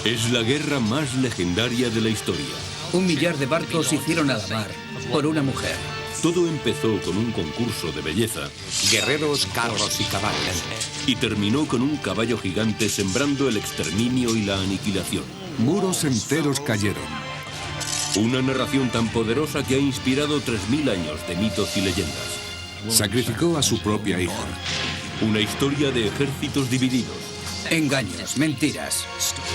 Es la guerra más legendaria de la historia. 1 millar de barcos se hicieron a la mar por una mujer. Todo empezó con un concurso de belleza. Guerreros, carros y caballos. Y terminó con un caballo gigante sembrando el exterminio y la aniquilación. Muros enteros cayeron. Una narración tan poderosa que ha inspirado 3000 años de mitos y leyendas. Sacrificó a su propia hija. Una historia de ejércitos divididos. Engaños, mentiras.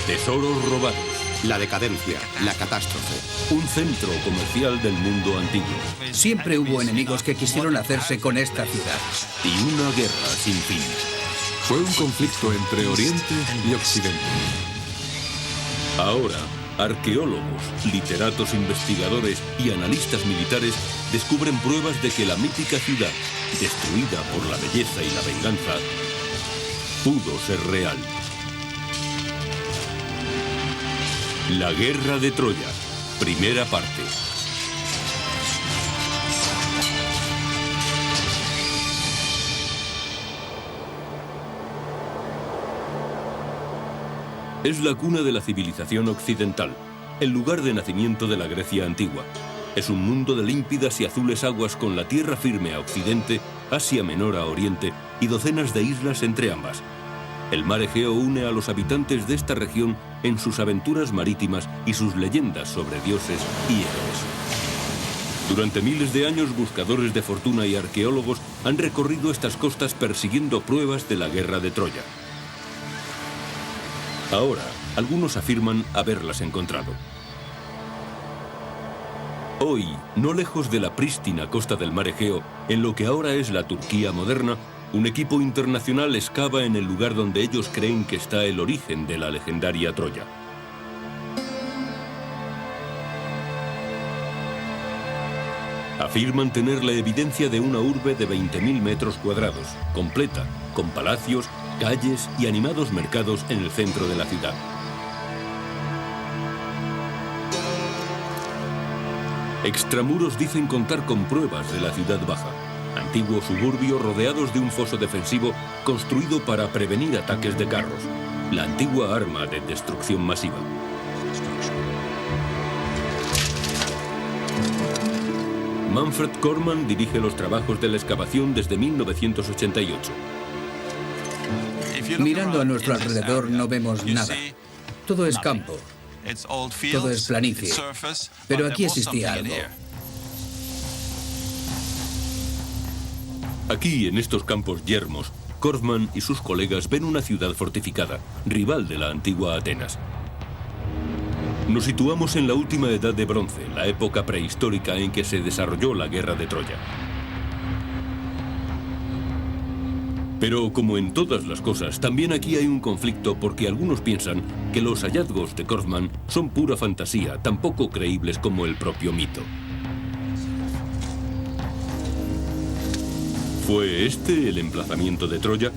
Tesoros robados. La decadencia, la catástrofe. Un centro comercial del mundo antiguo. Siempre hubo enemigos que quisieron hacerse con esta ciudad. Y una guerra sin fin. Fue un conflicto entre Oriente y Occidente. Ahora, arqueólogos, literatos investigadores y analistas militares descubren pruebas de que la mítica ciudad, destruida por la belleza y la venganza, pudo ser real. La Guerra de Troya, primera parte. Es la cuna de la civilización occidental, el lugar de nacimiento de la Grecia antigua. Es un mundo de límpidas y azules aguas con la tierra firme a occidente, Asia Menor a oriente y docenas de islas entre ambas. El mar Egeo une a los habitantes de esta región en sus aventuras marítimas y sus leyendas sobre dioses y héroes. Durante miles de años, buscadores de fortuna y arqueólogos han recorrido estas costas persiguiendo pruebas de la Guerra de Troya. Ahora, algunos afirman haberlas encontrado. Hoy, no lejos de la prístina costa del mar Egeo, en lo que ahora es la Turquía moderna, un equipo internacional excava en el lugar donde ellos creen que está el origen de la legendaria Troya. Afirman tener la evidencia de una urbe de 20.000 metros cuadrados, completa, con palacios, calles y animados mercados en el centro de la ciudad. Extramuros dicen contar con pruebas de la ciudad baja, antiguo suburbio rodeados de un foso defensivo construido para prevenir ataques de carros, la antigua arma de destrucción masiva. Manfred Corman dirige los trabajos de la excavación desde 1988. Mirando a nuestro alrededor no vemos nada. Todo es campo. Todo es planicie. Pero aquí existía algo. Aquí, en estos campos yermos, Corman y sus colegas ven una ciudad fortificada, rival de la antigua Atenas. Nos situamos en la última edad de bronce, la época prehistórica en que se desarrolló la Guerra de Troya. Pero como en todas las cosas, también aquí hay un conflicto porque algunos piensan que los hallazgos de Corman son pura fantasía, tan poco creíbles como el propio mito. ¿Fue este el emplazamiento de Troya?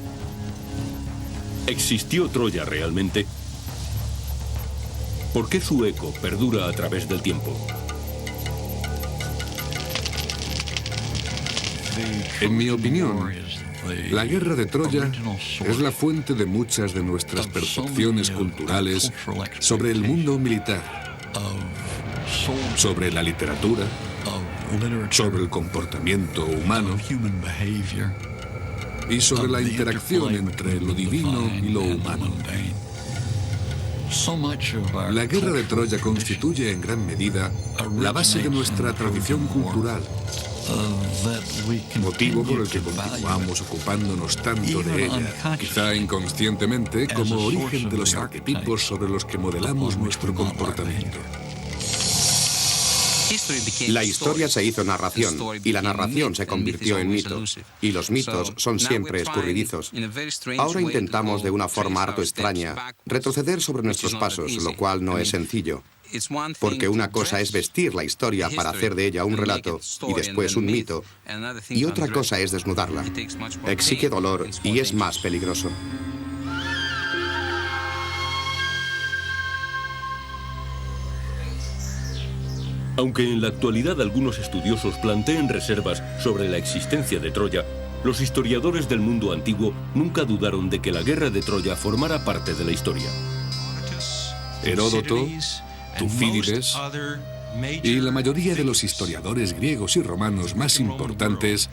¿Existió Troya realmente? ¿Por qué su eco perdura a través del tiempo? En mi opinión, la Guerra de Troya es la fuente de muchas de nuestras percepciones culturales sobre el mundo militar, sobre la literatura, sobre el comportamiento humano y sobre la interacción entre lo divino y lo humano. La Guerra de Troya constituye en gran medida la base de nuestra tradición cultural, motivo por el que continuamos ocupándonos tanto de ella, quizá inconscientemente, como origen de los arquetipos sobre los que modelamos nuestro comportamiento. La historia se hizo narración, y la narración se convirtió en mito. Y los mitos son siempre escurridizos. Ahora intentamos, de una forma harto extraña, retroceder sobre nuestros pasos, lo cual no es sencillo. Porque una cosa es vestir la historia para hacer de ella un relato y después un mito, y otra cosa es desnudarla. Exige dolor y es más peligroso. Aunque en la actualidad algunos estudiosos planteen reservas sobre la existencia de Troya, los historiadores del mundo antiguo nunca dudaron de que la Guerra de Troya formara parte de la historia. Heródoto, Tufídides y la mayoría de los historiadores griegos y romanos más importantes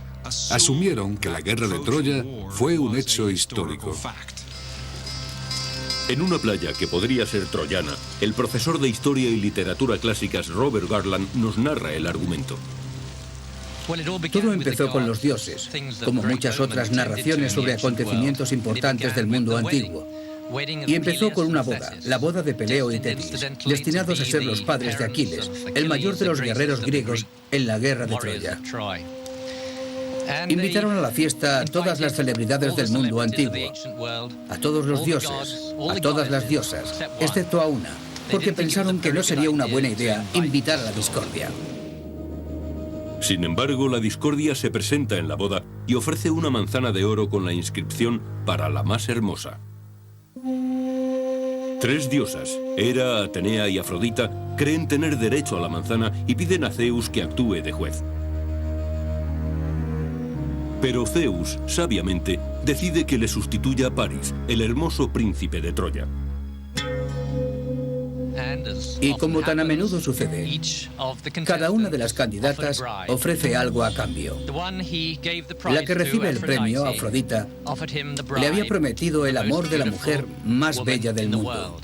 asumieron que la guerra de Troya fue un hecho histórico. En una playa que podría ser troyana, el profesor de Historia y Literatura Clásicas Robert Garland nos narra el argumento. Todo empezó con los dioses, como muchas otras narraciones sobre acontecimientos importantes del mundo antiguo. Y empezó con una boda, la boda de Peleo y Tetis, destinados a ser los padres de Aquiles, el mayor de los guerreros griegos en la guerra de Troya. Invitaron a la fiesta a todas las celebridades del mundo antiguo, a todos los dioses, a todas las diosas, excepto a una, porque pensaron que no sería una buena idea invitar a la discordia. Sin embargo, la discordia se presenta en la boda y ofrece una manzana de oro con la inscripción para la más hermosa. 3 diosas, Hera, Atenea y Afrodita, creen tener derecho a la manzana y piden a Zeus que actúe de juez. Pero Zeus, sabiamente, decide que le sustituya a Paris, el hermoso príncipe de Troya. Y como tan a menudo sucede, cada una de las candidatas ofrece algo a cambio. La que recibe el premio, Afrodita, le había prometido el amor de la mujer más bella del mundo.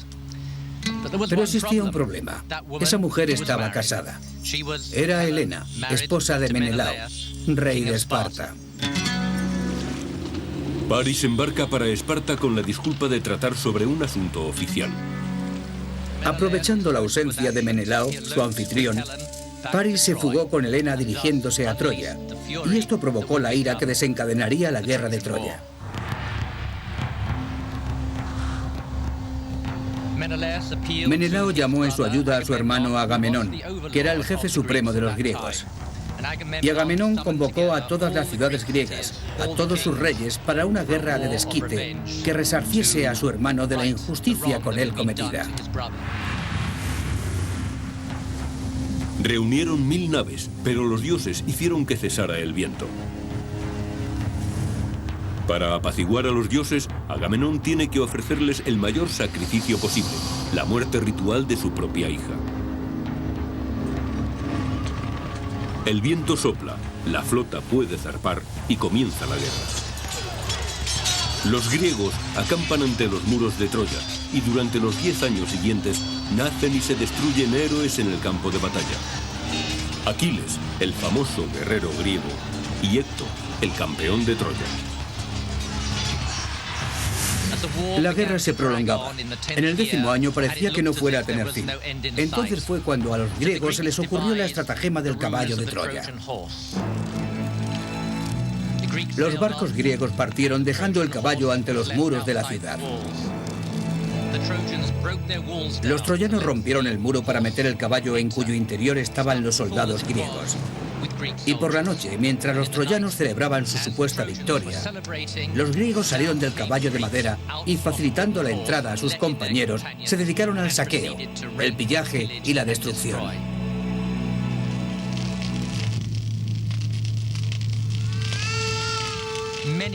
Pero existía un problema. Esa mujer estaba casada. Era Helena, esposa de Menelao, rey de Esparta. Paris embarca para Esparta con la disculpa de tratar sobre un asunto oficial. Aprovechando la ausencia de Menelao, su anfitrión, Paris se fugó con Helena dirigiéndose a Troya, y esto provocó la ira que desencadenaría la guerra de Troya. Menelao llamó en su ayuda a su hermano Agamenón, que era el jefe supremo de los griegos. Y Agamenón convocó a todas las ciudades griegas, a todos sus reyes, para una guerra de desquite que resarciese a su hermano de la injusticia con él cometida. Reunieron 1000 naves, pero los dioses hicieron que cesara el viento. Para apaciguar a los dioses, Agamenón tiene que ofrecerles el mayor sacrificio posible, la muerte ritual de su propia hija. El viento sopla, la flota puede zarpar y comienza la guerra. Los griegos acampan ante los muros de Troya y durante los 10 años siguientes nacen y se destruyen héroes en el campo de batalla. Aquiles, el famoso guerrero griego, y Héctor, el campeón de Troya. La guerra se prolongaba. En el 10º año parecía que no fuera a tener fin. Entonces fue cuando a los griegos se les ocurrió la estratagema del caballo de Troya. Los barcos griegos partieron dejando el caballo ante los muros de la ciudad. Los troyanos rompieron el muro para meter el caballo en cuyo interior estaban los soldados griegos. Y por la noche, mientras los troyanos celebraban su supuesta victoria, los griegos salieron del caballo de madera y, facilitando la entrada a sus compañeros, se dedicaron al saqueo, el pillaje y la destrucción.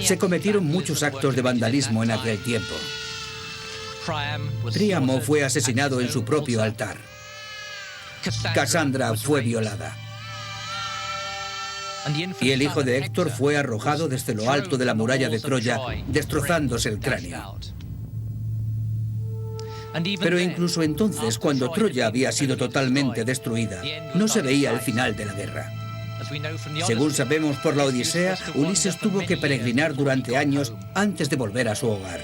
Se cometieron muchos actos de vandalismo en aquel tiempo. Príamo fue asesinado en su propio altar. Casandra fue violada. Y el hijo de Héctor fue arrojado desde lo alto de la muralla de Troya, destrozándose el cráneo. Pero incluso entonces, cuando Troya había sido totalmente destruida, no se veía el final de la guerra. Según sabemos por la Odisea, Ulises tuvo que peregrinar durante años antes de volver a su hogar.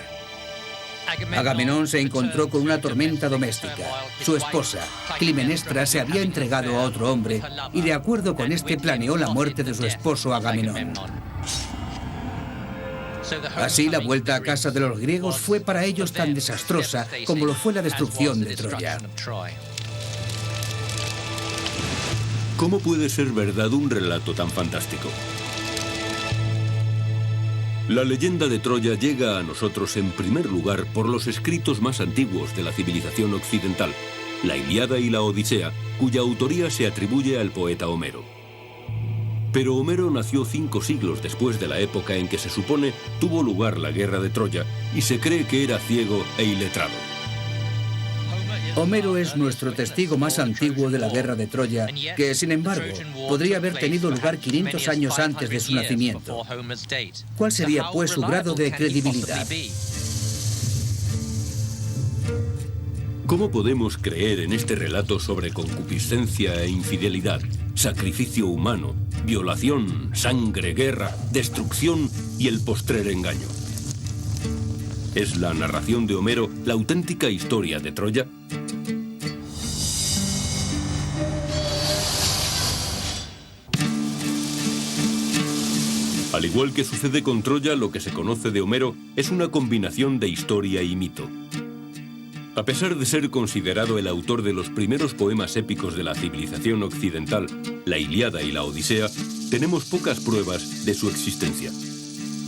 Agamenón se encontró con una tormenta doméstica. Su esposa, Climenestra, se había entregado a otro hombre y, de acuerdo con este, planeó la muerte de su esposo Agamenón. Así, la vuelta a casa de los griegos fue para ellos tan desastrosa como lo fue la destrucción de Troya. ¿Cómo puede ser verdad un relato tan fantástico? La leyenda de Troya llega a nosotros en primer lugar por los escritos más antiguos de la civilización occidental, la Ilíada y la Odisea, cuya autoría se atribuye al poeta Homero. Pero Homero nació 5 siglos después de la época en que se supone tuvo lugar la guerra de Troya y se cree que era ciego e iletrado. Homero es nuestro testigo más antiguo de la guerra de Troya, que, sin embargo, podría haber tenido lugar 500 años antes de su nacimiento. ¿Cuál sería, pues, su grado de credibilidad? ¿Cómo podemos creer en este relato sobre concupiscencia e infidelidad, sacrificio humano, violación, sangre, guerra, destrucción y el postrer engaño? ¿Es la narración de Homero la auténtica historia de Troya? Al igual que sucede con Troya, lo que se conoce de Homero es una combinación de historia y mito. A pesar de ser considerado el autor de los primeros poemas épicos de la civilización occidental, la Ilíada y la Odisea, tenemos pocas pruebas de su existencia.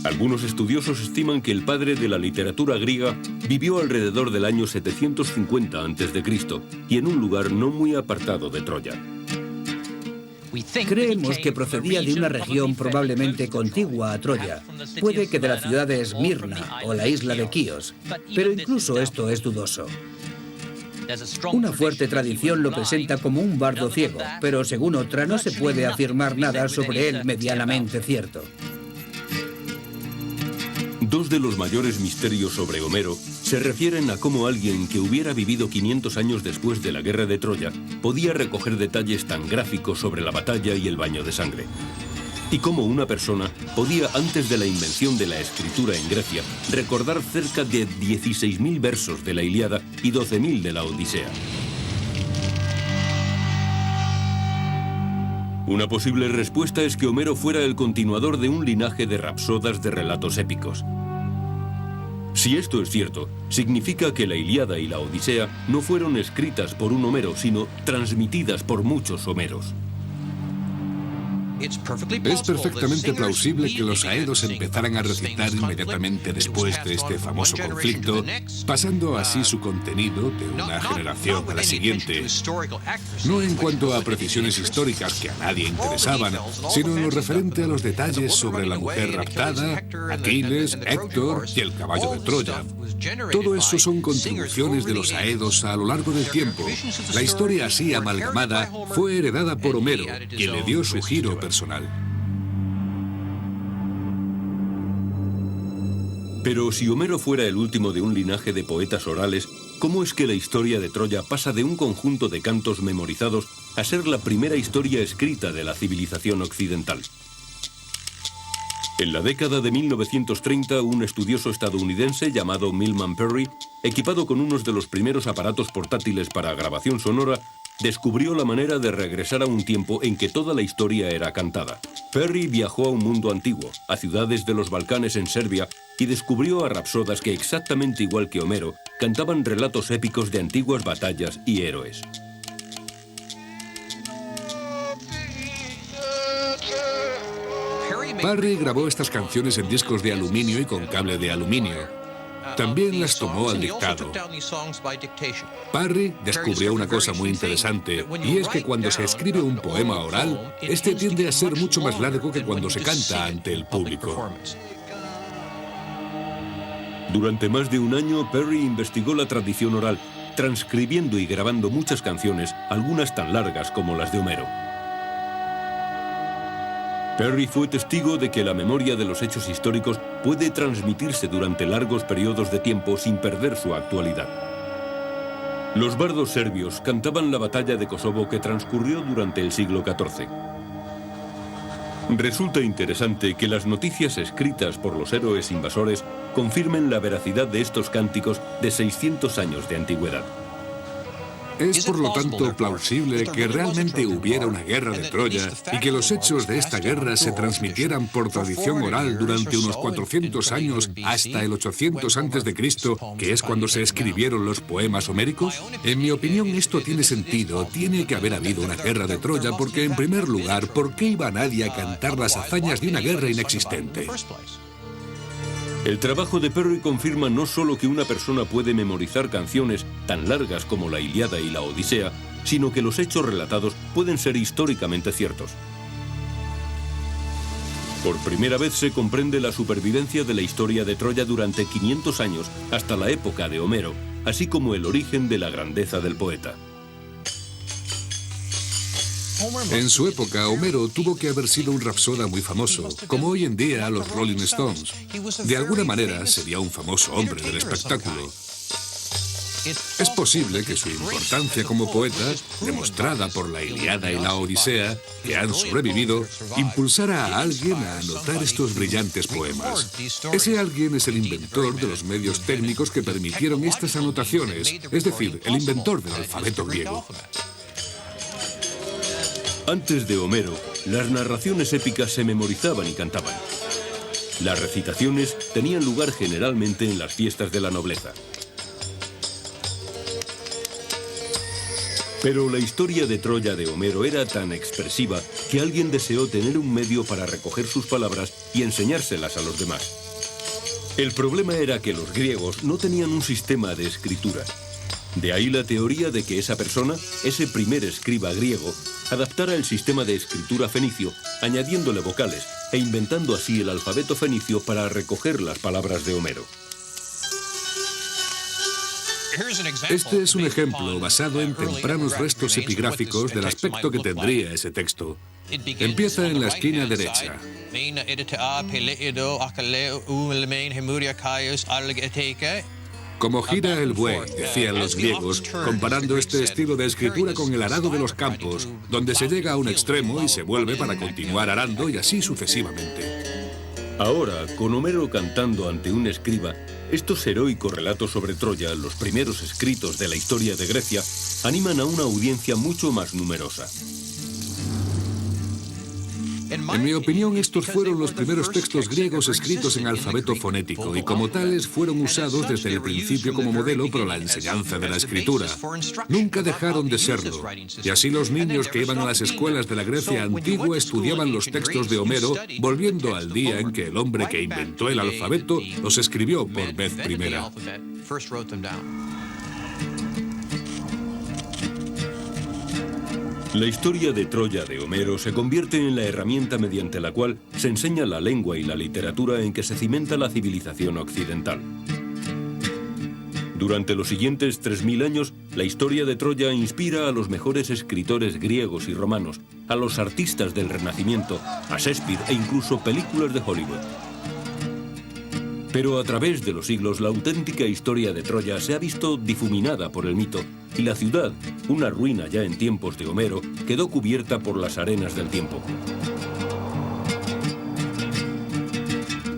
Algunos estudiosos estiman que el padre de la literatura griega vivió alrededor del año 750 a.C. y en un lugar no muy apartado de Troya. Creemos que procedía de una región probablemente contigua a Troya. Puede que de la ciudad de Esmirna o la isla de Quíos, pero incluso esto es dudoso. Una fuerte tradición lo presenta como un bardo ciego, pero según otra no se puede afirmar nada sobre él medianamente cierto. Dos de los mayores misterios sobre Homero se refieren a cómo alguien que hubiera vivido 500 años después de la guerra de Troya podía recoger detalles tan gráficos sobre la batalla y el baño de sangre. Y cómo una persona podía, antes de la invención de la escritura en Grecia, recordar cerca de 16.000 versos de la Ilíada y 12.000 de la Odisea. Una posible respuesta es que Homero fuera el continuador de un linaje de rapsodas de relatos épicos. Si esto es cierto, significa que la Ilíada y la Odisea no fueron escritas por un Homero, sino transmitidas por muchos Homeros. Es perfectamente plausible que los aedos empezaran a recitar inmediatamente después de este famoso conflicto, pasando así su contenido de una generación a la siguiente. No en cuanto a precisiones históricas que a nadie interesaban, sino en lo referente a los detalles sobre la mujer raptada, Aquiles, Héctor y el caballo de Troya. Todo eso son contribuciones de los aedos a lo largo del tiempo. La historia así amalgamada fue heredada por Homero, quien le dio su giro personal. Pero si Homero fuera el último de un linaje de poetas orales, ¿cómo es que la historia de Troya pasa de un conjunto de cantos memorizados a ser la primera historia escrita de la civilización occidental? En la década de 1930, un estudioso estadounidense llamado Milman Perry, equipado con unos de los primeros aparatos portátiles para grabación sonora, descubrió la manera de regresar a un tiempo en que toda la historia era cantada. Perry viajó a un mundo antiguo, a ciudades de los Balcanes en Serbia, y descubrió a rapsodas que, exactamente igual que Homero, cantaban relatos épicos de antiguas batallas y héroes. Parry grabó estas canciones en discos de aluminio y con cable de aluminio. También las tomó al dictado. Parry descubrió una cosa muy interesante, y es que cuando se escribe un poema oral, este tiende a ser mucho más largo que cuando se canta ante el público. Durante más de un año, Perry investigó la tradición oral, transcribiendo y grabando muchas canciones, algunas tan largas como las de Homero. Perry fue testigo de que la memoria de los hechos históricos puede transmitirse durante largos periodos de tiempo sin perder su actualidad. Los bardos serbios cantaban la batalla de Kosovo que transcurrió durante el siglo XIV. Resulta interesante que las noticias escritas por los héroes invasores confirmen la veracidad de estos cánticos de 600 años de antigüedad. Es por lo tanto plausible que realmente hubiera una guerra de Troya y que los hechos de esta guerra se transmitieran por tradición oral durante unos 400 años hasta el 800 a.C., que es cuando se escribieron los poemas homéricos. En mi opinión, esto tiene sentido. Tiene que haber habido una guerra de Troya porque, en primer lugar, ¿por qué iba nadie a cantar las hazañas de una guerra inexistente? El trabajo de Perry confirma no solo que una persona puede memorizar canciones tan largas como la Ilíada y la Odisea, sino que los hechos relatados pueden ser históricamente ciertos. Por primera vez se comprende la supervivencia de la historia de Troya durante 500 años, hasta la época de Homero, así como el origen de la grandeza del poeta. En su época, Homero tuvo que haber sido un rapsoda muy famoso, como hoy en día los Rolling Stones. De alguna manera, sería un famoso hombre del espectáculo. Es posible que su importancia como poeta, demostrada por la Ilíada y la Odisea, que han sobrevivido, impulsara a alguien a anotar estos brillantes poemas. Ese alguien es el inventor de los medios técnicos que permitieron estas anotaciones, es decir, el inventor del alfabeto griego. Antes de Homero, las narraciones épicas se memorizaban y cantaban. Las recitaciones tenían lugar generalmente en las fiestas de la nobleza. Pero la historia de Troya de Homero era tan expresiva que alguien deseó tener un medio para recoger sus palabras y enseñárselas a los demás. El problema era que los griegos no tenían un sistema de escritura. De ahí la teoría de que esa persona, ese primer escriba griego, adaptara el sistema de escritura fenicio, añadiéndole vocales e inventando así el alfabeto fenicio para recoger las palabras de Homero. Este es un ejemplo basado en tempranos restos epigráficos del aspecto que tendría ese texto. Empieza en la esquina derecha. Como gira el buey, decían los griegos, comparando este estilo de escritura con el arado de los campos, donde se llega a un extremo y se vuelve para continuar arando y así sucesivamente. Ahora, con Homero cantando ante un escriba, estos heroicos relatos sobre Troya, los primeros escritos de la historia de Grecia, animan a una audiencia mucho más numerosa. En mi opinión, estos fueron los primeros textos griegos escritos en alfabeto fonético y como tales fueron usados desde el principio como modelo para la enseñanza de la escritura. Nunca dejaron de serlo. Y así los niños que iban a las escuelas de la Grecia antigua estudiaban los textos de Homero, volviendo al día en que el hombre que inventó el alfabeto los escribió por vez primera. La historia de Troya de Homero se convierte en la herramienta mediante la cual se enseña la lengua y la literatura en que se cimenta la civilización occidental. Durante los siguientes 3000 años, la historia de Troya inspira a los mejores escritores griegos y romanos, a los artistas del Renacimiento, a Shakespeare e incluso películas de Hollywood. Pero a través de los siglos, la auténtica historia de Troya se ha visto difuminada por el mito, y la ciudad, una ruina ya en tiempos de Homero, quedó cubierta por las arenas del tiempo.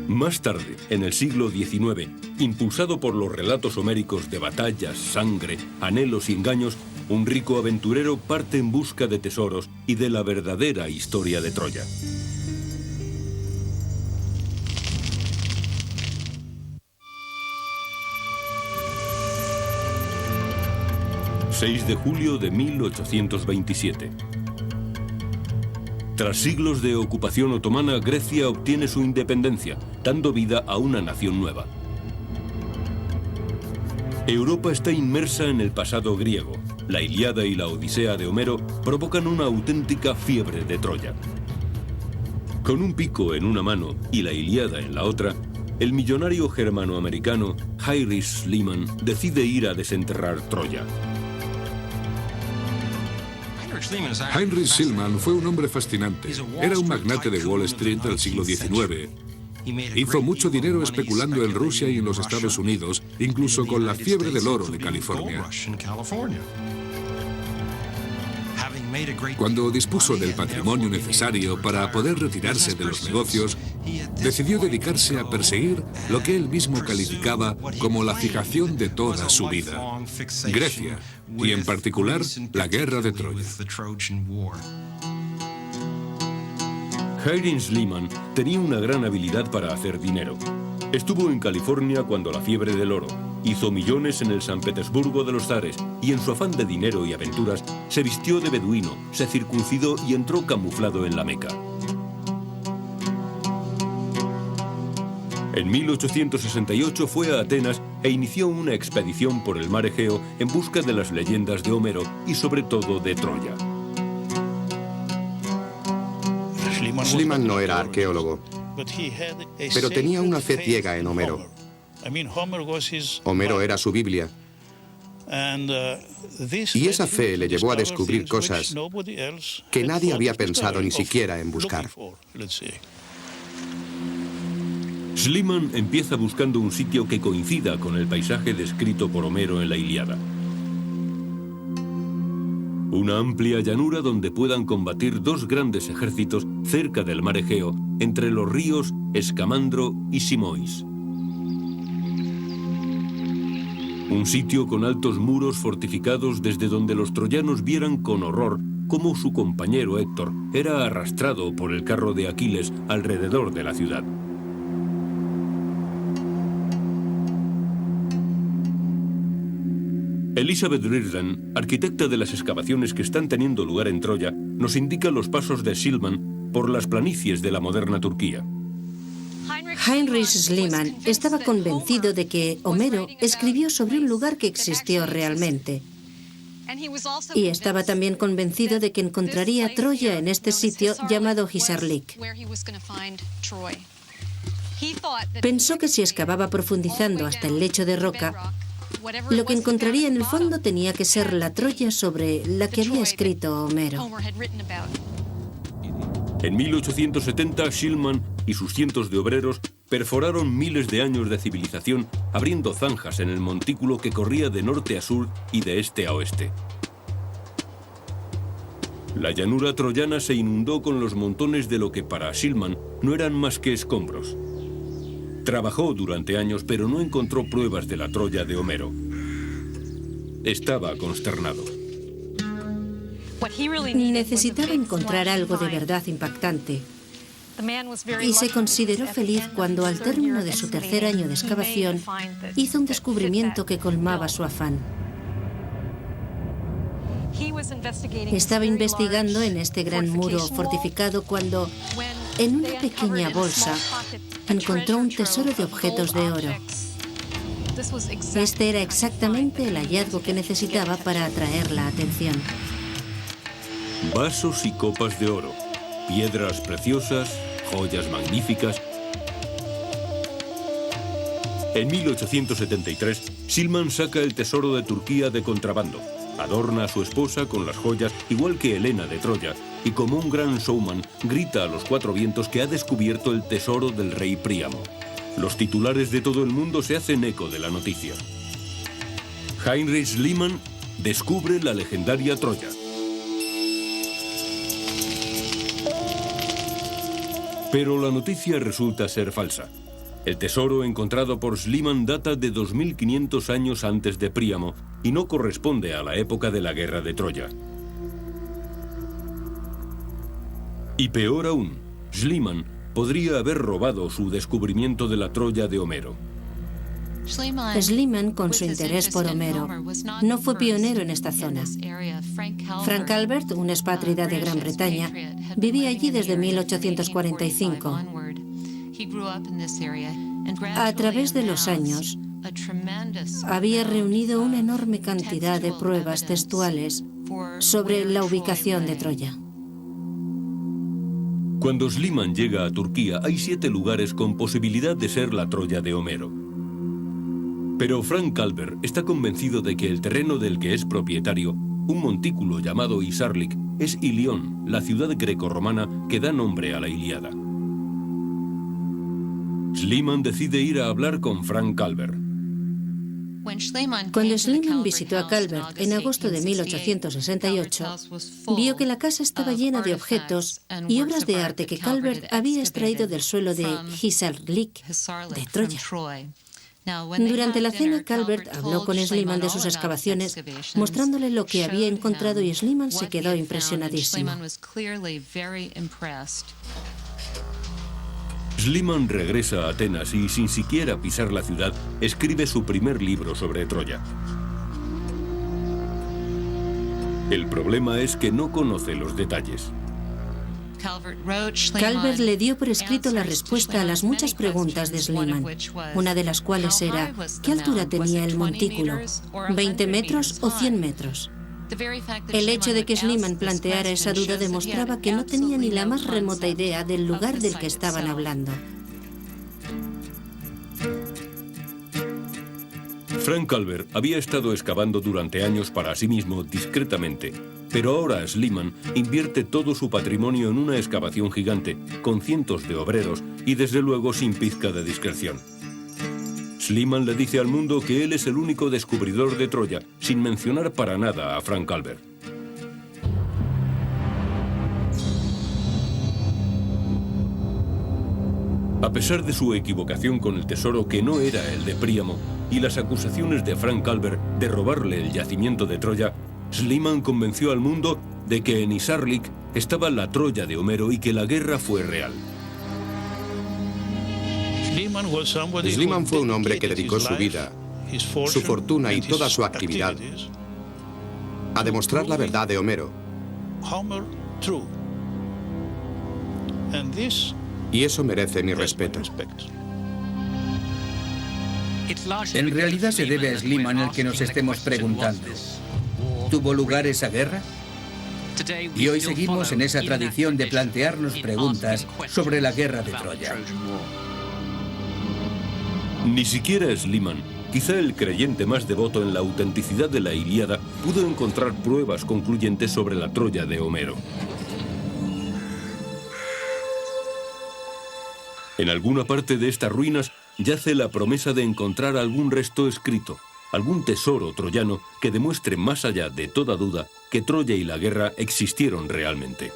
Más tarde, en el siglo XIX, impulsado por los relatos homéricos de batallas, sangre, anhelos y engaños, un rico aventurero parte en busca de tesoros y de la verdadera historia de Troya. 6 de julio de 1827. Tras siglos de ocupación otomana, Grecia obtiene su independencia, dando vida a una nación nueva. Europa está inmersa en el pasado griego. La Ilíada y la Odisea de Homero provocan una auténtica fiebre de Troya. Con un pico en una mano y la Ilíada en la otra, el millonario germanoamericano Heinrich Schliemann decide ir a desenterrar Troya. Heinrich Schliemann fue un hombre fascinante. Era un magnate de Wall Street del siglo XIX. Hizo mucho dinero especulando en Rusia y en los Estados Unidos, incluso con la fiebre del oro de California. Cuando dispuso del patrimonio necesario para poder retirarse de los negocios, decidió dedicarse a perseguir lo que él mismo calificaba como la fijación de toda su vida: Grecia, y en particular la guerra de Troya. Heinrich Schliemann tenía una gran habilidad para hacer dinero. Estuvo en California cuando la fiebre del oro, hizo millones en el San Petersburgo de los zares y en su afán de dinero y aventuras se vistió de beduino, se circuncidó y entró camuflado en la Meca. En 1868 fue a Atenas e inició una expedición por el mar Egeo en busca de las leyendas de Homero y sobre todo de Troya. Schliemann no era arqueólogo. Pero tenía una fe ciega en Homero. Homero era su Biblia. Y esa fe le llevó a descubrir cosas que nadie había pensado ni siquiera en buscar. Schliemann empieza buscando un sitio que coincida con el paisaje descrito por Homero en la Ilíada. Una amplia llanura donde puedan combatir dos grandes ejércitos cerca del mar Egeo, entre los ríos Escamandro y Simois. Un sitio con altos muros fortificados desde donde los troyanos vieran con horror cómo su compañero Héctor era arrastrado por el carro de Aquiles alrededor de la ciudad. Elizabeth Reardon, arquitecta de las excavaciones que están teniendo lugar en Troya, nos indica los pasos de Schliemann por las planicies de la moderna Turquía. Heinrich Schliemann estaba convencido de que Homero escribió sobre un lugar que existió realmente. Y estaba también convencido de que encontraría Troya en este sitio llamado Hisarlik. Pensó que si excavaba profundizando hasta el lecho de roca, lo que encontraría en el fondo tenía que ser la Troya sobre la que había escrito Homero. En 1870, Schliemann y sus cientos de obreros perforaron miles de años de civilización, abriendo zanjas en el montículo que corría de norte a sur y de este a oeste. La llanura troyana se inundó con los montones de lo que para Schliemann no eran más que escombros. Trabajó durante años, pero no encontró pruebas de la Troya de Homero. Estaba consternado. Necesitaba encontrar algo de verdad impactante. Y se consideró feliz cuando, al término de su tercer año de excavación, hizo un descubrimiento que colmaba su afán. Estaba investigando en este gran muro fortificado cuando, en una pequeña bolsa, encontró un tesoro de objetos de oro. Este era exactamente el hallazgo que necesitaba para atraer la atención. Vasos y copas de oro, piedras preciosas, joyas magníficas. En 1873, Schliemann saca el tesoro de Turquía de contrabando. Adorna a su esposa con las joyas, igual que Helena de Troya, y como un gran showman, grita a los cuatro vientos que ha descubierto el tesoro del rey Príamo. Los titulares de todo el mundo se hacen eco de la noticia. Heinrich Schliemann descubre la legendaria Troya. Pero la noticia resulta ser falsa. El tesoro encontrado por Schliemann data de 2500 años antes de Príamo y no corresponde a la época de la guerra de Troya. Y peor aún, Schliemann podría haber robado su descubrimiento de la Troya de Homero. Schliemann, con su interés por Homero, no fue pionero en esta zona. Frank Calvert, un expátrida de Gran Bretaña, vivía allí desde 1845. A través de los años, había reunido una enorme cantidad de pruebas textuales sobre la ubicación de Troya. Cuando Schliemann llega a Turquía, hay 7 lugares con posibilidad de ser la Troya de Homero. Pero Frank Calvert está convencido de que el terreno del que es propietario, un montículo llamado Hisarlik, es Ilión, la ciudad grecorromana que da nombre a la Ilíada. Schliemann decide ir a hablar con Frank Calvert. Cuando Schliemann visitó a Calvert en agosto de 1868, vio que la casa estaba llena de objetos y obras de arte que Calvert había extraído del suelo de Hisarlik, de Troya. Durante la cena, Calvert habló con Schliemann de sus excavaciones, mostrándole lo que había encontrado, y Schliemann se quedó impresionadísimo. Schliemann regresa a Atenas y, sin siquiera pisar la ciudad, escribe su primer libro sobre Troya. El problema es que no conoce los detalles. Calvert le dio por escrito la respuesta a las muchas preguntas de Schliemann, una de las cuales era: ¿qué altura tenía el montículo? ¿20 metros o 100 metros? El hecho de que Schliemann planteara esa duda demostraba que no tenía ni la más remota idea del lugar del que estaban hablando. Frank Calvert había estado excavando durante años para sí mismo discretamente, pero ahora Schliemann invierte todo su patrimonio en una excavación gigante, con cientos de obreros y desde luego sin pizca de discreción. Schliemann le dice al mundo que él es el único descubridor de Troya, sin mencionar para nada a Frank Calvert. A pesar de su equivocación con el tesoro que no era el de Príamo y las acusaciones de Frank Calvert de robarle el yacimiento de Troya, Schliemann convenció al mundo de que en Isarlik estaba la Troya de Homero y que la guerra fue real. Schliemann fue un hombre que dedicó su vida, su fortuna y toda su actividad a demostrar la verdad de Homero. Y eso merece mi respeto. En realidad se debe a Schliemann el que nos estemos preguntando: ¿tuvo lugar esa guerra? Y hoy seguimos en esa tradición de plantearnos preguntas sobre la guerra de Troya. Ni siquiera Schliemann, quizá el creyente más devoto en la autenticidad de la Ilíada, pudo encontrar pruebas concluyentes sobre la Troya de Homero. En alguna parte de estas ruinas yace la promesa de encontrar algún resto escrito, algún tesoro troyano que demuestre más allá de toda duda que Troya y la guerra existieron realmente.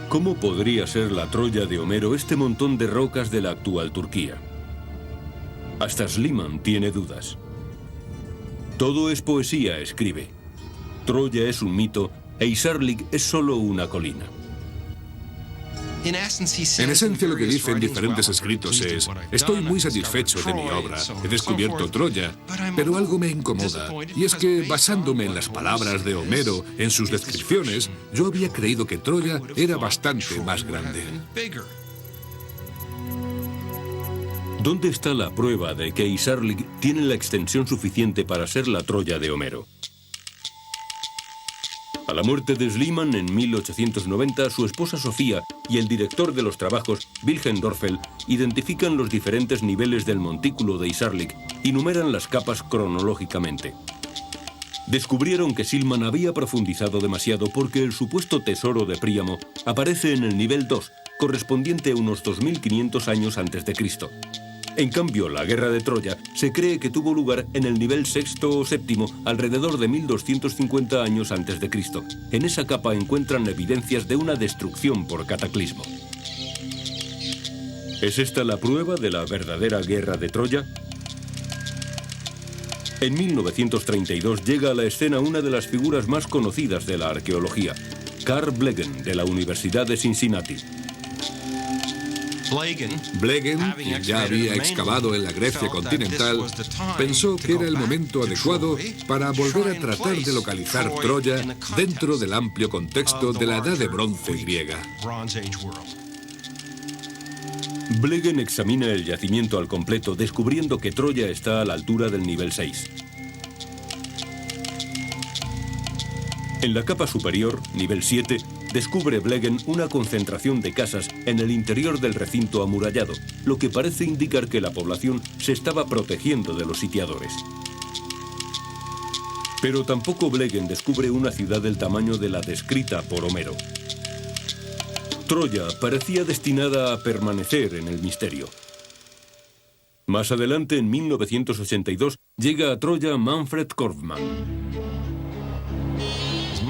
¿Cómo podría ser la Troya de Homero este montón de rocas de la actual Turquía? Hasta Schliemann tiene dudas. Todo es poesía, escribe. Troya es un mito e Isarlik es solo una colina. En esencia lo que dice en diferentes escritos es: estoy muy satisfecho de mi obra, he descubierto Troya, pero algo me incomoda, y es que basándome en las palabras de Homero, en sus descripciones, yo había creído que Troya era bastante más grande. ¿Dónde está la prueba de que Isarlik tiene la extensión suficiente para ser la Troya de Homero? A la muerte de Schliemann en 1890, su esposa Sofía y el director de los trabajos, Wilhelm Dörfel, identifican los diferentes niveles del montículo de Isarlik y numeran las capas cronológicamente. Descubrieron que Schliemann había profundizado demasiado porque el supuesto tesoro de Príamo aparece en el nivel 2, correspondiente a unos 2500 años antes de Cristo. En cambio, la guerra de Troya se cree que tuvo lugar en el nivel 6 o 7, alrededor de 1250 años antes de Cristo. En esa capa encuentran evidencias de una destrucción por cataclismo. ¿Es esta la prueba de la verdadera guerra de Troya? En 1932 llega a la escena una de las figuras más conocidas de la arqueología, Carl Blegen, de la Universidad de Cincinnati. Blegen, quien ya había excavado en la Grecia continental, pensó que era el momento adecuado para volver a tratar de localizar Troya dentro del amplio contexto de la Edad de Bronce griega. Blegen examina el yacimiento al completo, descubriendo que Troya está a la altura del nivel 6. En la capa superior, nivel 7, descubre Blegen una concentración de casas en el interior del recinto amurallado, lo que parece indicar que la población se estaba protegiendo de los sitiadores. Pero tampoco Blegen descubre una ciudad del tamaño de la descrita por Homero. Troya parecía destinada a permanecer en el misterio. Más adelante, en 1982, llega a Troya Manfred Korfmann.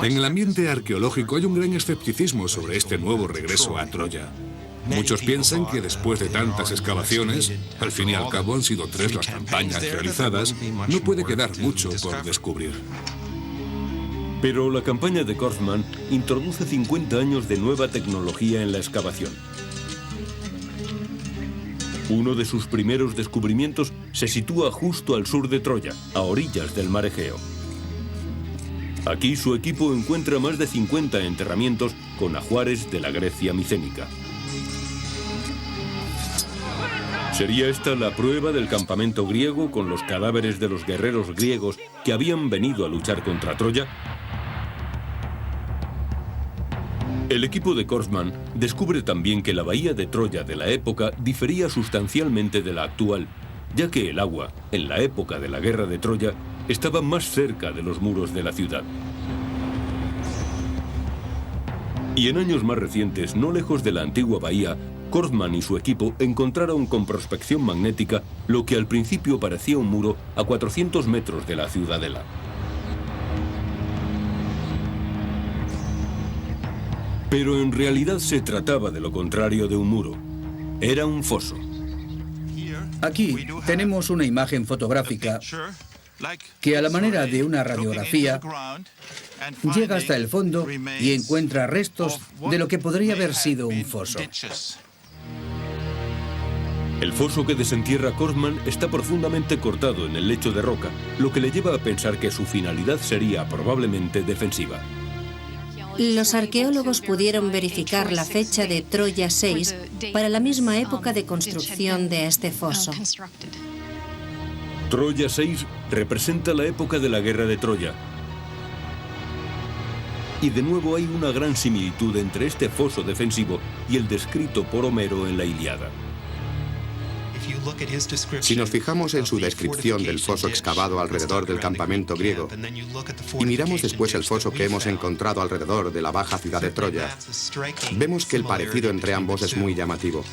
En el ambiente arqueológico hay un gran escepticismo sobre este nuevo regreso a Troya. Muchos piensan que después de tantas excavaciones, al fin y al cabo han sido 3 las campañas realizadas, no puede quedar mucho por descubrir. Pero la campaña de Korfmann introduce 50 años de nueva tecnología en la excavación. Uno de sus primeros descubrimientos se sitúa justo al sur de Troya, a orillas del mar Egeo. Aquí su equipo encuentra más de 50 enterramientos con ajuares de la Grecia micénica. ¿Sería esta la prueba del campamento griego con los cadáveres de los guerreros griegos que habían venido a luchar contra Troya? El equipo de Korfmann descubre también que la bahía de Troya de la época difería sustancialmente de la actual, ya que el agua, en la época de la guerra de Troya, estaba más cerca de los muros de la ciudad. Y en años más recientes, no lejos de la antigua bahía, Korfmann y su equipo encontraron con prospección magnética lo que al principio parecía un muro a 400 metros de la ciudadela. Pero en realidad se trataba de lo contrario de un muro. Era un foso. Aquí tenemos una imagen fotográfica que, a la manera de una radiografía, llega hasta el fondo y encuentra restos de lo que podría haber sido un foso. El foso que desentierra Korfmann está profundamente cortado en el lecho de roca, lo que le lleva a pensar que su finalidad sería probablemente defensiva. Los arqueólogos pudieron verificar la fecha de Troya 6 para la misma época de construcción de este foso. Troya 6 representa la época de la guerra de Troya. Y de nuevo hay una gran similitud entre este foso defensivo y el descrito por Homero en la Ilíada. Si nos fijamos en su descripción del foso excavado alrededor del campamento griego y miramos después el foso que hemos encontrado alrededor de la baja ciudad de Troya, vemos que el parecido entre ambos es muy llamativo.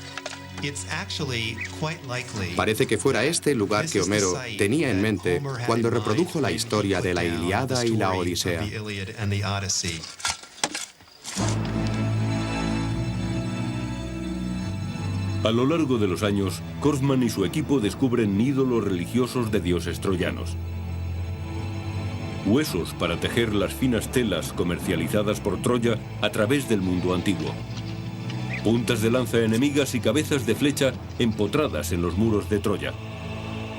Parece que fuera este el lugar que Homero tenía en mente cuando reprodujo la historia de la Ilíada y la Odisea. A lo largo de los años, Korfmann y su equipo descubren ídolos religiosos de dioses troyanos. Huesos para tejer las finas telas comercializadas por Troya a través del mundo antiguo. Puntas de lanza enemigas y cabezas de flecha empotradas en los muros de Troya.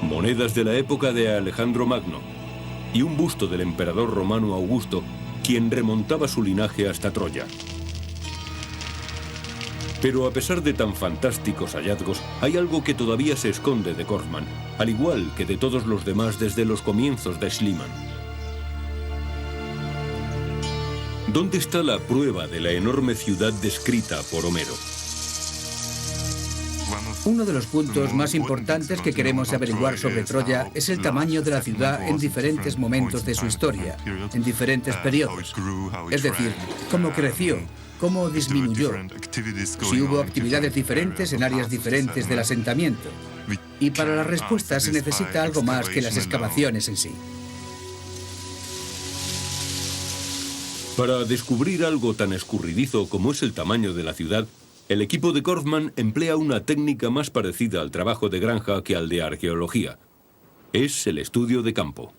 Monedas de la época de Alejandro Magno. Y un busto del emperador romano Augusto, quien remontaba su linaje hasta Troya. Pero a pesar de tan fantásticos hallazgos, hay algo que todavía se esconde de Korfmann, al igual que de todos los demás desde los comienzos de Schliemann. ¿Dónde está la prueba de la enorme ciudad descrita por Homero? Uno de los puntos más importantes que queremos averiguar sobre Troya es el tamaño de la ciudad en diferentes momentos de su historia, en diferentes periodos. Es decir, cómo creció, cómo disminuyó, si hubo actividades diferentes en áreas diferentes del asentamiento. Y para la respuesta se necesita algo más que las excavaciones en sí. Para descubrir algo tan escurridizo como es el tamaño de la ciudad, el equipo de Korfmann emplea una técnica más parecida al trabajo de granja que al de arqueología. Es el estudio de campo.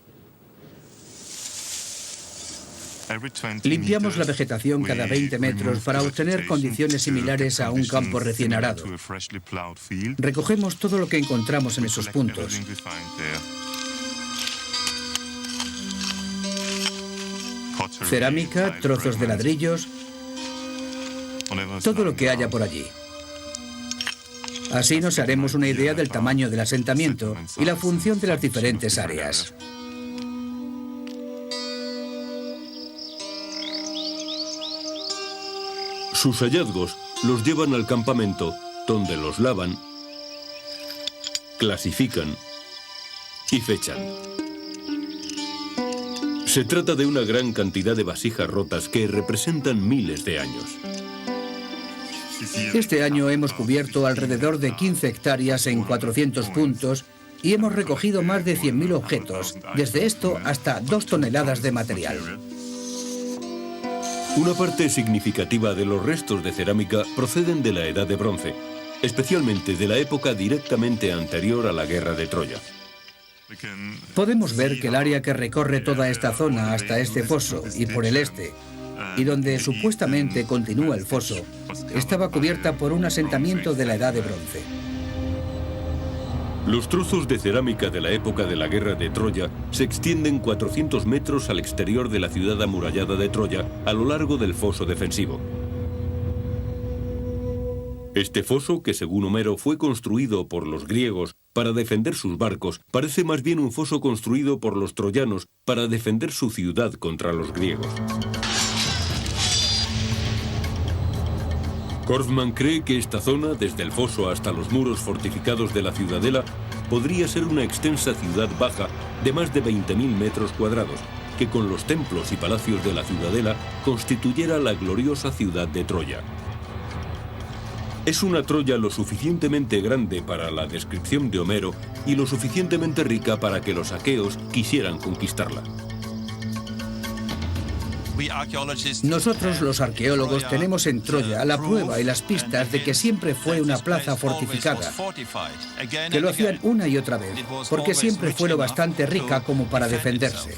Limpiamos la vegetación cada 20 metros para obtener condiciones similares a un campo recién arado. Recogemos todo lo que encontramos en esos puntos. Cerámica, trozos de ladrillos, todo lo que haya por allí. Así nos haremos una idea del tamaño del asentamiento y la función de las diferentes áreas. Sus hallazgos los llevan al campamento, donde los lavan, clasifican y fechan. Se trata de una gran cantidad de vasijas rotas que representan miles de años. Este año hemos cubierto alrededor de 15 hectáreas en 400 puntos y hemos recogido más de 100.000 objetos, desde esto hasta 2 toneladas de material. Una parte significativa de los restos de cerámica proceden de la Edad de Bronce, especialmente de la época directamente anterior a la guerra de Troya. Podemos ver que el área que recorre toda esta zona hasta este foso y por el este, y donde supuestamente continúa el foso, estaba cubierta por un asentamiento de la Edad de Bronce. Los trozos de cerámica de la época de la guerra de Troya se extienden 400 metros al exterior de la ciudad amurallada de Troya, a lo largo del foso defensivo. Este foso, que según Homero fue construido por los griegos para defender sus barcos, parece más bien un foso construido por los troyanos para defender su ciudad contra los griegos. Korfmann cree que esta zona, desde el foso hasta los muros fortificados de la ciudadela, podría ser una extensa ciudad baja de más de 20.000 metros cuadrados, que con los templos y palacios de la ciudadela constituyera la gloriosa ciudad de Troya. Es una Troya lo suficientemente grande para la descripción de Homero y lo suficientemente rica para que los aqueos quisieran conquistarla. Nosotros, los arqueólogos, tenemos en Troya la prueba y las pistas de que siempre fue una plaza fortificada, que lo hacían una y otra vez, porque siempre fue lo bastante rica como para defenderse,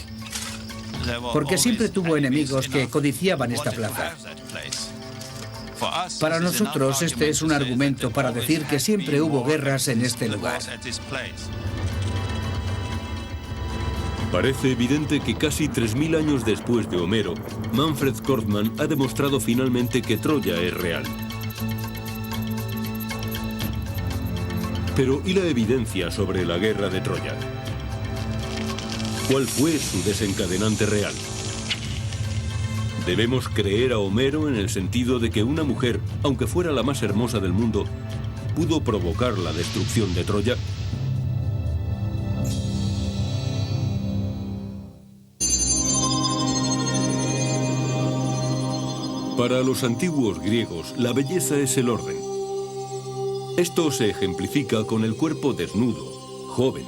porque siempre tuvo enemigos que codiciaban esta plaza. Para nosotros, este es un argumento para decir que siempre hubo guerras en este lugar. Parece evidente que casi 3.000 años después de Homero, Manfred Korfmann ha demostrado finalmente que Troya es real. Pero ¿y la evidencia sobre la guerra de Troya? ¿Cuál fue su desencadenante real? ¿Debemos creer a Homero en el sentido de que una mujer, aunque fuera la más hermosa del mundo, pudo provocar la destrucción de Troya? Para los antiguos griegos, la belleza es el orden. Esto se ejemplifica con el cuerpo desnudo, joven,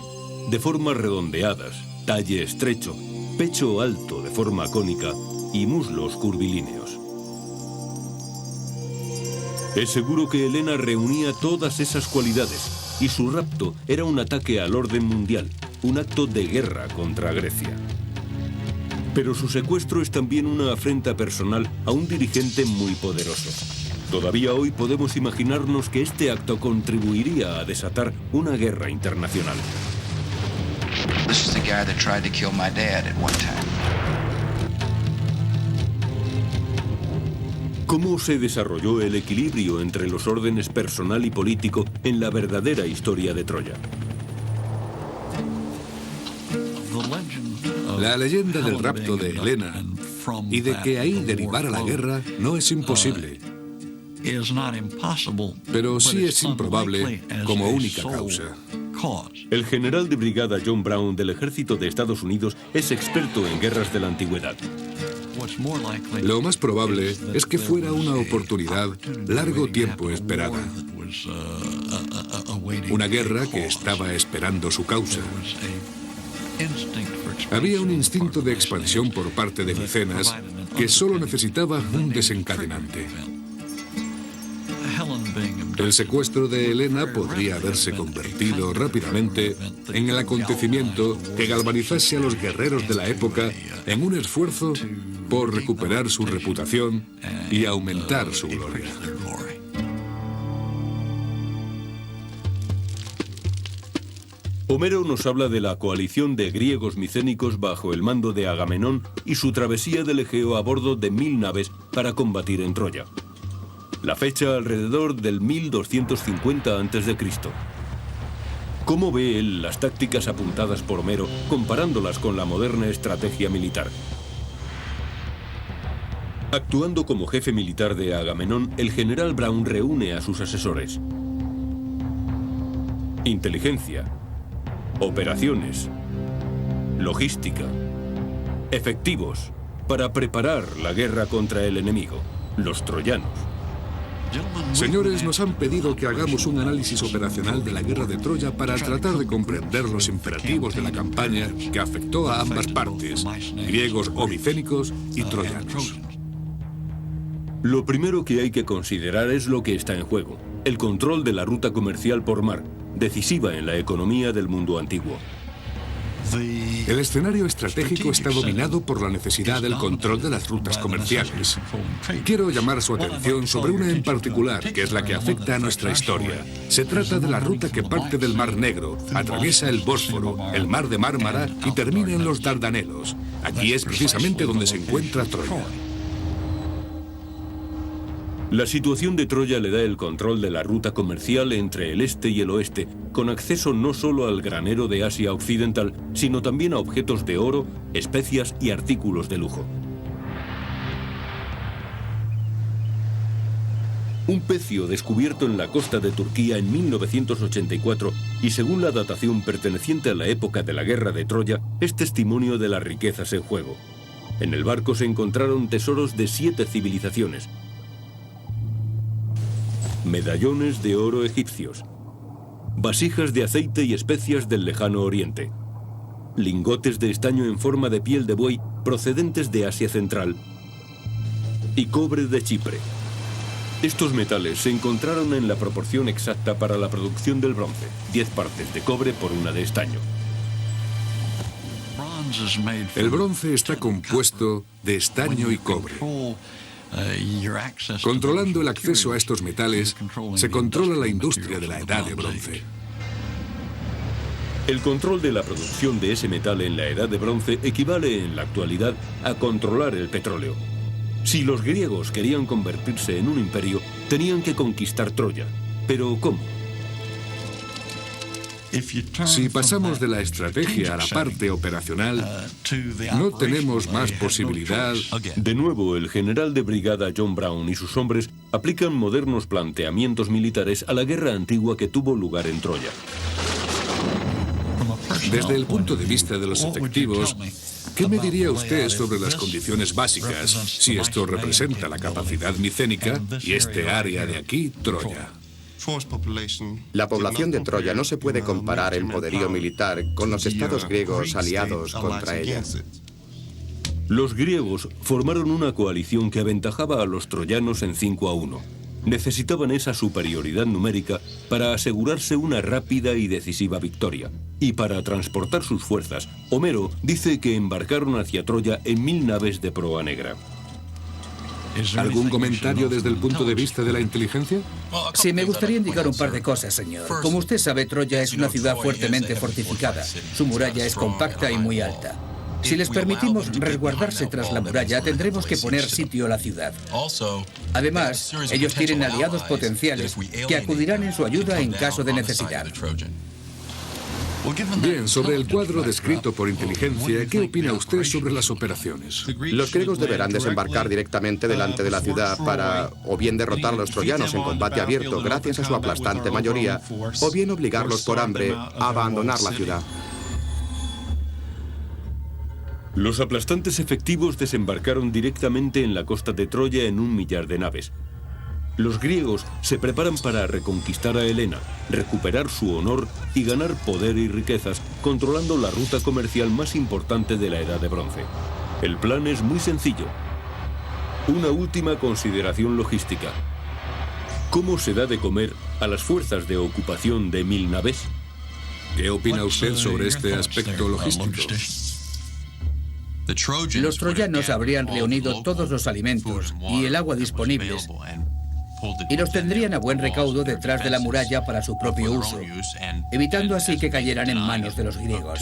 de formas redondeadas, talle estrecho, pecho alto de forma cónica y muslos curvilíneos. Es seguro que Helena reunía todas esas cualidades y su rapto era un ataque al orden mundial, un acto de guerra contra Grecia. Pero su secuestro es también una afrenta personal a un dirigente muy poderoso. Todavía hoy podemos imaginarnos que este acto contribuiría a desatar una guerra internacional. This is the guy that tried to kill my dad at one time. ¿Cómo se desarrolló el equilibrio entre los órdenes personal y político en la verdadera historia de Troya? La leyenda del rapto de Helena y de que ahí derivara la guerra no es imposible, pero sí es improbable como única causa. El general de brigada John Brown del ejército de Estados Unidos es experto en guerras de la antigüedad. Lo más probable es que fuera una oportunidad largo tiempo esperada. Una guerra que estaba esperando su causa. Había un instinto de expansión por parte de Micenas que solo necesitaba un desencadenante. El secuestro de Helena podría haberse convertido rápidamente en el acontecimiento que galvanizase a los guerreros de la época en un esfuerzo por recuperar su reputación y aumentar su gloria. Homero nos habla de la coalición de griegos micénicos bajo el mando de Agamenón y su travesía del Egeo a bordo de 1000 naves para combatir en Troya. La fecha alrededor del 1250 a.C. ¿Cómo ve él las tácticas apuntadas por Homero comparándolas con la moderna estrategia militar? Actuando como jefe militar de Agamenón, el general Brown reúne a sus asesores. Inteligencia, operaciones, logística, efectivos, para preparar la guerra contra el enemigo, los troyanos. Señores, nos han pedido que hagamos un análisis operacional de la guerra de Troya para tratar de comprender los imperativos de la campaña que afectó a ambas partes, griegos o micénicos y troyanos. Lo primero que hay que considerar es lo que está en juego, el control de la ruta comercial por mar, decisiva en la economía del mundo antiguo. El escenario estratégico está dominado por la necesidad del control de las rutas comerciales. Quiero llamar su atención sobre una en particular, que es la que afecta a nuestra historia. Se trata de la ruta que parte del Mar Negro, atraviesa el Bósforo, el Mar de Mármara y termina en los Dardanelos. Aquí es precisamente donde se encuentra Troya. La situación de Troya le da el control de la ruta comercial entre el este y el oeste, con acceso no solo al granero de Asia Occidental, sino también a objetos de oro, especias y artículos de lujo. Un pecio descubierto en la costa de Turquía en 1984 y según la datación perteneciente a la época de la guerra de Troya, es testimonio de las riquezas en juego. En el barco se encontraron tesoros de 7 civilizaciones, medallones de oro egipcios, vasijas de aceite y especias del lejano oriente, lingotes de estaño en forma de piel de buey procedentes de Asia Central y cobre de Chipre. Estos metales se encontraron en la proporción exacta para la producción del bronce, 10 partes de cobre por 1 de estaño. El bronce está compuesto de estaño y cobre. Controlando el acceso a estos metales, se controla la industria de la edad de bronce. El control de la producción de ese metal en la edad de bronce equivale en la actualidad a controlar el petróleo. Si los griegos querían convertirse en un imperio, tenían que conquistar Troya. ¿Pero cómo? Si pasamos de la estrategia a la parte operacional, no tenemos más posibilidad. De nuevo, el general de brigada John Brown y sus hombres aplican modernos planteamientos militares a la guerra antigua que tuvo lugar en Troya. Desde el punto de vista de los efectivos, ¿qué me diría usted sobre las condiciones básicas si esto representa la capacidad micénica y este área de aquí, Troya? La población de Troya no se puede comparar en poderío militar con los estados griegos aliados contra ella. Los griegos formaron una coalición que aventajaba a los troyanos en 5-1. Necesitaban esa superioridad numérica para asegurarse una rápida y decisiva victoria. Y para transportar sus fuerzas, Homero dice que embarcaron hacia Troya en 1000 naves de proa negra. ¿Algún comentario desde el punto de vista de la inteligencia? Sí, me gustaría indicar un par de cosas, señor. Como usted sabe, Troya es una ciudad fuertemente fortificada. Su muralla es compacta y muy alta. Si les permitimos resguardarse tras la muralla, tendremos que poner sitio a la ciudad. Además, ellos tienen aliados potenciales que acudirán en su ayuda en caso de necesidad. Bien, sobre el cuadro descrito por inteligencia, ¿qué opina usted sobre las operaciones? Los griegos deberán desembarcar directamente delante de la ciudad para o bien derrotar a los troyanos en combate abierto gracias a su aplastante mayoría, o bien obligarlos por hambre a abandonar la ciudad. Los aplastantes efectivos desembarcaron directamente en la costa de Troya en 1 millar de naves. Los griegos se preparan para reconquistar a Helena, recuperar su honor y ganar poder y riquezas, controlando la ruta comercial más importante de la Edad de Bronce. El plan es muy sencillo. Una última consideración logística. ¿Cómo se da de comer a las fuerzas de ocupación de 1000 naves? ¿Qué opina usted sobre este aspecto logístico? Los troyanos habrían reunido todos los alimentos y el agua disponibles y los tendrían a buen recaudo detrás de la muralla para su propio uso, evitando así que cayeran en manos de los griegos.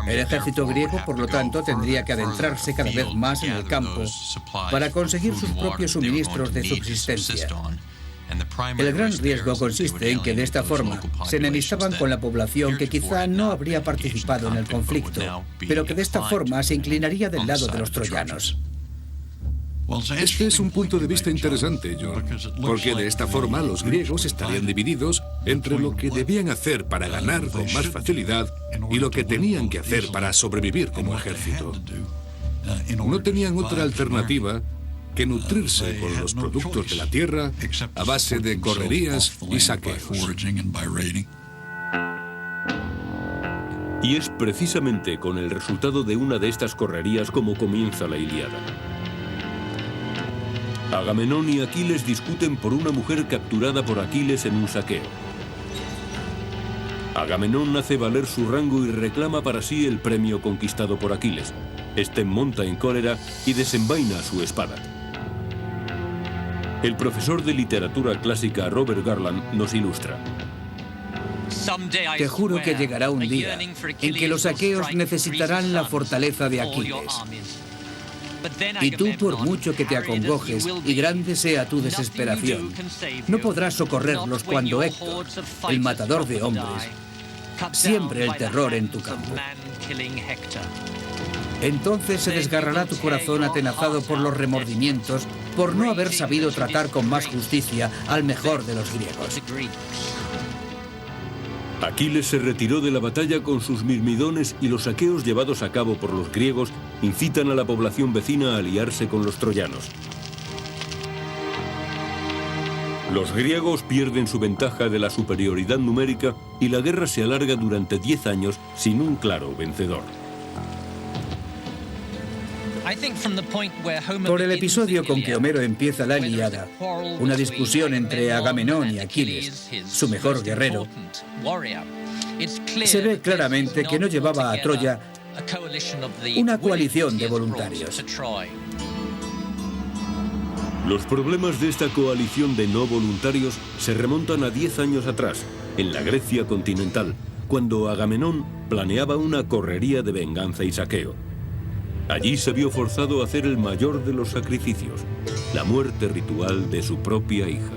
El ejército griego, por lo tanto, tendría que adentrarse cada vez más en el campo para conseguir sus propios suministros de subsistencia. El gran riesgo consiste en que de esta forma se enemistaban con la población que quizá no habría participado en el conflicto, pero que de esta forma se inclinaría del lado de los troyanos. Este es un punto de vista interesante, John, porque de esta forma los griegos estarían divididos entre lo que debían hacer para ganar con más facilidad y lo que tenían que hacer para sobrevivir como ejército. No tenían otra alternativa que nutrirse con los productos de la tierra a base de correrías y saqueos. Y es precisamente con el resultado de una de estas correrías como comienza la Ilíada. Agamenón y Aquiles discuten por una mujer capturada por Aquiles en un saqueo. Agamenón hace valer su rango y reclama para sí el premio conquistado por Aquiles. Este monta en cólera y desenvaina su espada. El profesor de literatura clásica Robert Garland nos ilustra. Te juro que llegará un día en que los aqueos necesitarán la fortaleza de Aquiles. Y tú, por mucho que te acongojes y grande sea tu desesperación, no podrás socorrerlos cuando Héctor, el matador de hombres, siembre el terror en tu campo. Entonces se desgarrará tu corazón atenazado por los remordimientos por no haber sabido tratar con más justicia al mejor de los griegos. Aquiles se retiró de la batalla con sus mirmidones y los saqueos llevados a cabo por los griegos incitan a la población vecina a aliarse con los troyanos. Los griegos pierden su ventaja de la superioridad numérica y la guerra se alarga durante 10 años sin un claro vencedor. Por el episodio con que Homero empieza la Ilíada, una discusión entre Agamenón y Aquiles, su mejor guerrero, se ve claramente que no llevaba a Troya una coalición de voluntarios. Los problemas de esta coalición de no voluntarios se remontan a 10 años atrás, en la Grecia continental, cuando Agamenón planeaba una correría de venganza y saqueo. Allí se vio forzado a hacer el mayor de los sacrificios, la muerte ritual de su propia hija.